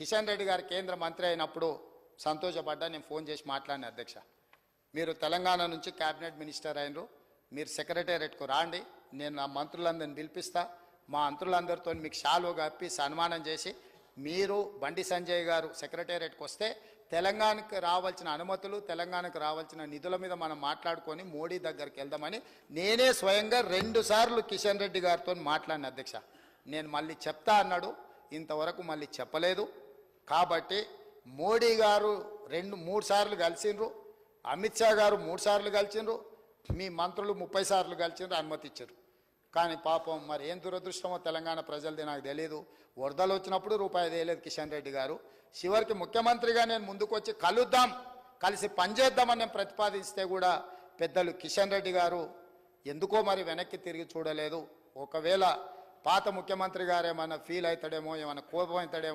కిషన్ రెడ్డి గారు కేంద్ర మంత్రి అయినప్పుడు సంతోషపడ్డా. నేను ఫోన్ చేసి మాట్లాడిన, అధ్యక్ష మీరు తెలంగాణ నుంచి క్యాబినెట్ మినిస్టర్ అయినరు, మీరు సెక్రటేరియట్కు రాండి, నేను నా మంత్రులందరిని పిలిపిస్తా, మా మంత్రులందరితో మీకు షాలు కప్పి సన్మానం చేసి మీరు బండి సంజయ్ గారు సెక్రటేరియట్కి వస్తే తెలంగాణకు రావాల్సిన అనుమతులు, తెలంగాణకు రావాల్సిన నిధుల మీద మనం మాట్లాడుకొని మోడీ దగ్గరికి వెళ్దామని నేనే స్వయంగా 2 సార్లు కిషన్ రెడ్డి గారితో మాట్లాడిన, అధ్యక్ష. నేను మళ్ళీ చెప్తా అన్నాడు, ఇంతవరకు మళ్ళీ చెప్పలేదు. కాబట్టి మోడీ గారు 2-3 సార్లు కలిసిండ్రు, అమిత్ షా గారు 3 సార్లు కలిసిండ్రు, మీ మంత్రులు 30 సార్లు కలిసిండ్రు, అనుమతి ఇచ్చారు. కానీ పాపం మరి ఏం దురదృష్టమో తెలంగాణ ప్రజలది నాకు తెలియదు. వరదలు వచ్చినప్పుడు రూపాయి వేయలేదు కిషన్ రెడ్డి గారు. చివరికి ముఖ్యమంత్రిగా నేను ముందుకు వచ్చి కలుద్దాం, కలిసి పనిచేద్దామని నేను ప్రతిపాదిస్తే కూడా పెద్దలు కిషన్ రెడ్డి గారు ఎందుకో మరి వెనక్కి తిరిగి చూడలేదు. ఒకవేళ పాత ముఖ్యమంత్రి గారు ఏమైనా ఫీల్ అవుతాడేమో, ఏమైనా కోపం అవుతాడేమో